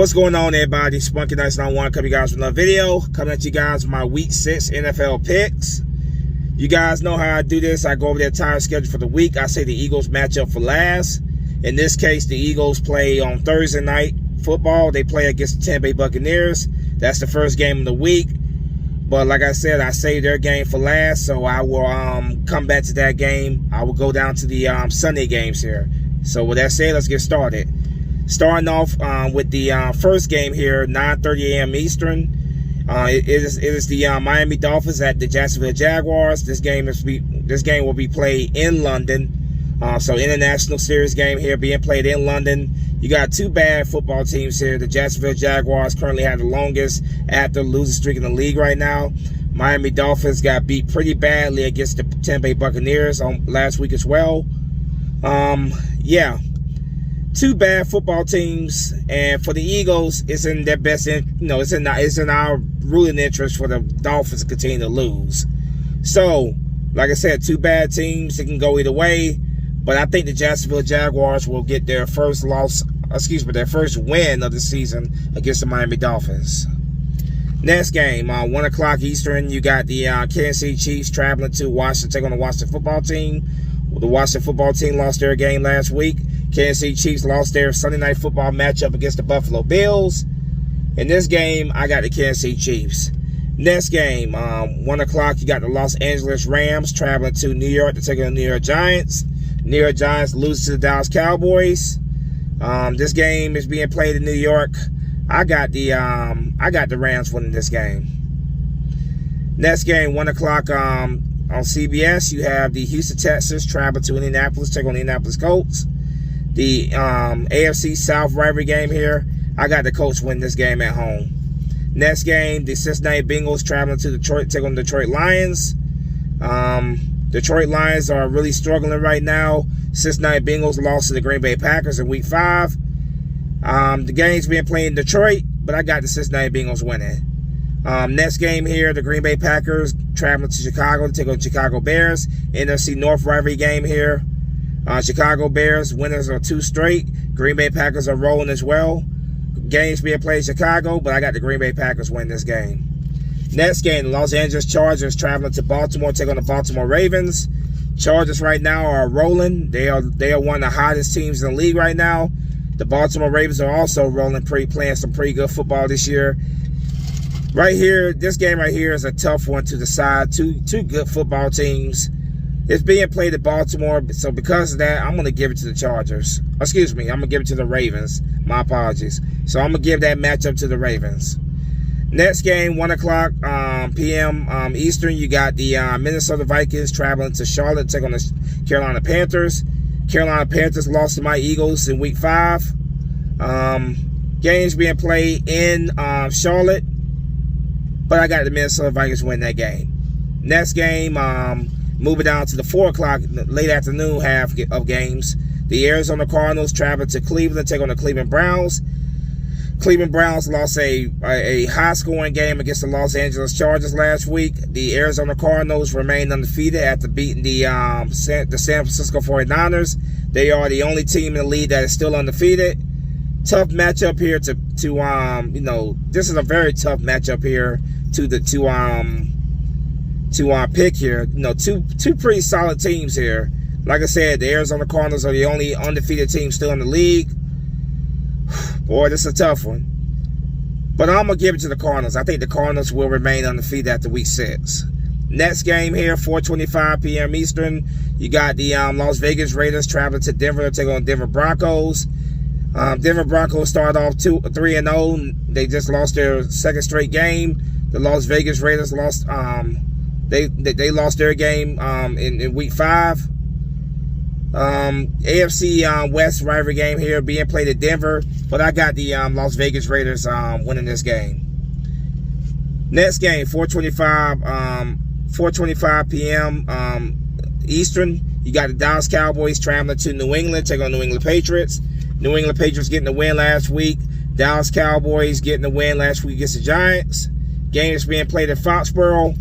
What's going on, everybody? Spunky Nice 91 coming you guys with another video. Coming at you guys with my Week 6 NFL picks. You guys know how I do this. I go over the entire schedule for the week. I say the Eagles match up for last. In this case, the Eagles play on Thursday night football. They play against the Tampa Bay Buccaneers. That's the first game of the week. But like I said, I saved their game for last, so I will come back to that game. I will go down to the Sunday games here. So with that said, let's get started. Starting off with the first game here, 9:30 a.m. Eastern. It is the Miami Dolphins at the Jacksonville Jaguars. This game will be played in London. So international series game here being played in London. You got two bad football teams here. The Jacksonville Jaguars currently have the longest after losing streak in the league right now. Miami Dolphins got beat pretty badly against the Tampa Bay Buccaneers on last week as well. Yeah. Two bad football teams, and for the Eagles, it's in their best, it's in our ruling interest for the Dolphins to continue to lose. So, like I said, two bad teams. It can go either way, but I think the Jacksonville Jaguars will get their first win of the season against the Miami Dolphins. Next game, 1 o'clock Eastern, you got the Kansas City Chiefs traveling to Washington, take on the Washington football team. The Washington football team lost their game last week. Kansas City Chiefs lost their Sunday night football matchup against the Buffalo Bills. In this game, I got the Kansas City Chiefs. Next game, 1 o'clock, you got the Los Angeles Rams traveling to New York to take on the New York Giants. New York Giants lose to the Dallas Cowboys. This game is being played in New York. I got the Rams winning this game. Next game, 1 o'clock on CBS, you have the Houston Texans travel to Indianapolis, take on the Indianapolis Colts. The AFC South rivalry game here, I got the Colts win this game at home. Next game, the Cincinnati Bengals traveling to Detroit, take on the Detroit Lions. Detroit Lions are really struggling right now. Cincinnati Bengals lost to the Green Bay Packers in Week 5. The game's being played in Detroit, but I got the Cincinnati Bengals winning. Next game here, the Green Bay Packers traveling to Chicago to take on Chicago Bears. NFC North rivalry game here. Chicago Bears winners are 2 straight. Green Bay Packers are rolling as well. Games being played in Chicago, but I got the Green Bay Packers win this game. Next game, the Los Angeles Chargers traveling to Baltimore, take on the Baltimore Ravens. Chargers right now are rolling. They are one of the hottest teams in the league right now. The Baltimore Ravens are also rolling, playing some pretty good football this year. Right here, this game right here is a tough one to decide. Two good football teams. It's being played at Baltimore, so because of that, I'm going to give it to the Chargers. Excuse me, I'm going to give it to the Ravens. My apologies. So I'm going to give that matchup to the Ravens. Next game, 1 o'clock p.m. Eastern, you got the Minnesota Vikings traveling to Charlotte to take on the Carolina Panthers. Carolina Panthers lost to my Eagles in Week 5. Games being played in Charlotte, but I got the Minnesota Vikings win that game. Next game, moving down to the 4 o'clock, late afternoon half of games. The Arizona Cardinals travel to Cleveland, take on the Cleveland Browns. Cleveland Browns lost a high-scoring game against the Los Angeles Chargers last week. The Arizona Cardinals remain undefeated after beating the San Francisco 49ers. They are the only team in the league that is still undefeated. Tough matchup here this is a very tough matchup here to pick here. Two pretty solid teams here. Like I said, the Arizona Cardinals are the only undefeated team still in the league. Boy, this is a tough one. But I'm going to give it to the Cardinals. I think the Cardinals will remain undefeated after Week 6. Next game here, 4:25 p.m. Eastern. You got the Las Vegas Raiders traveling to Denver to take on Denver Broncos. Denver Broncos started off 3-0. They just lost their second straight game. The Las Vegas Raiders lost. They lost their game in Week 5. AFC West rivalry game here being played at Denver, but I got the Las Vegas Raiders winning this game. Next game, 4:25 p.m. Eastern. You got the Dallas Cowboys traveling to New England, take on New England Patriots. New England Patriots getting the win last week. Dallas Cowboys getting the win last week against the Giants. Game is being played at Foxborough,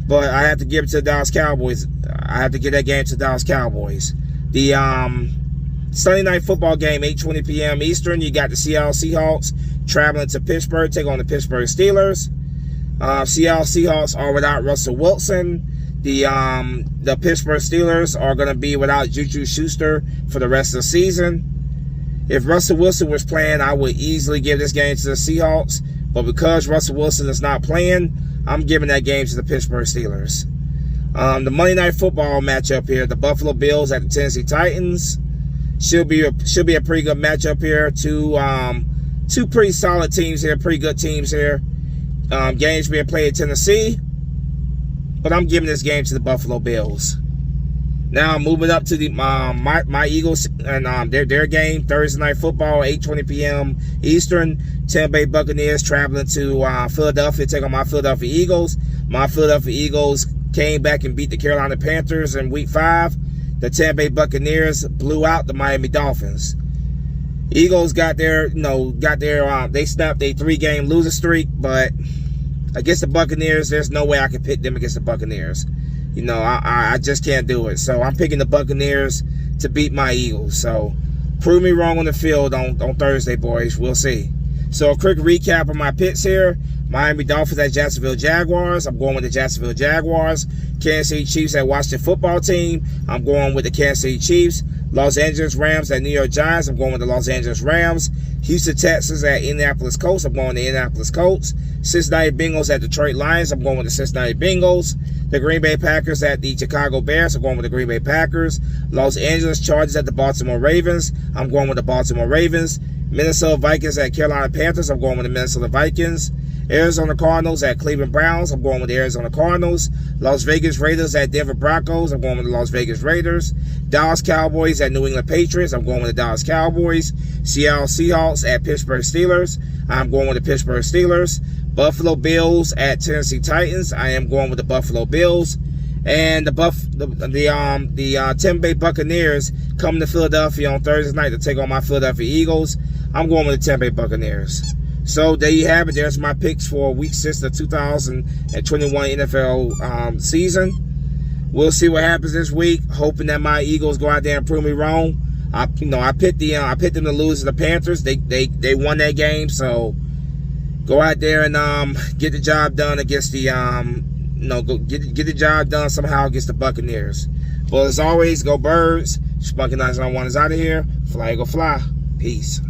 but I have to give it to the Dallas Cowboys. I have to give that game to the Dallas Cowboys. The Sunday night football game, 8:20 p.m. Eastern. You got the Seattle Seahawks traveling to Pittsburgh, take on the Pittsburgh Steelers. Seattle Seahawks are without Russell Wilson. The Pittsburgh Steelers are going to be without Juju Schuster for the rest of the season. If Russell Wilson was playing, I would easily give this game to the Seahawks. But because Russell Wilson is not playing, I'm giving that game to the Pittsburgh Steelers. The Monday Night Football matchup here, the Buffalo Bills at the Tennessee Titans. Should be a pretty good matchup here. Two pretty solid teams here, pretty good teams here. Games being played in Tennessee, but I'm giving this game to the Buffalo Bills. Now moving up to the my Eagles and their game, Thursday Night Football, 8:20 p.m. Eastern. Tampa Bay Buccaneers traveling to Philadelphia, take on my Philadelphia Eagles. My Philadelphia Eagles came back and beat the Carolina Panthers in Week 5. The Tampa Bay Buccaneers blew out the Miami Dolphins. Eagles got their, they snapped a 3-game losing streak, but against the Buccaneers, there's no way I can pick them against the Buccaneers. I just can't do it. So I'm picking the Buccaneers to beat my Eagles. So prove me wrong on the field on Thursday, boys. We'll see. So a quick recap of my picks here. Miami Dolphins at Jacksonville Jaguars. I'm going with the Jacksonville Jaguars. Kansas City Chiefs at Washington Football Team. I'm going with the Kansas City Chiefs. Los Angeles Rams at New York Giants. I'm going with the Los Angeles Rams. Houston Texans at Indianapolis Colts. I'm going with the Indianapolis Colts. Cincinnati Bengals at Detroit Lions. I'm going with the Cincinnati Bengals. The Green Bay Packers at the Chicago Bears. I'm going with the Green Bay Packers. Los Angeles Chargers at the Baltimore Ravens. I'm going with the Baltimore Ravens. Minnesota Vikings at Carolina Panthers. I'm going with the Minnesota Vikings. Arizona Cardinals at Cleveland Browns. I'm going with the Arizona Cardinals. Las Vegas Raiders at Denver Broncos. I'm going with the Las Vegas Raiders. Dallas Cowboys at New England Patriots. I'm going with the Dallas Cowboys. Seattle Seahawks at Pittsburgh Steelers. I'm going with the Pittsburgh Steelers. Buffalo Bills at Tennessee Titans. I am going with the Buffalo Bills. And the Tampa Bay Buccaneers come to Philadelphia on Thursday night to take on my Philadelphia Eagles. I'm going with the Tampa Bay Buccaneers. So there you have it. There's my picks for Week 6 of the 2021 NFL season. We'll see what happens this week. Hoping that my Eagles go out there and prove me wrong. I picked them to lose to the Panthers. They won that game. So go out there and get the job done against the get the job done somehow against the Buccaneers. Well, as always, go Birds. Spunky 991 is out of here. Fly, go fly. Peace.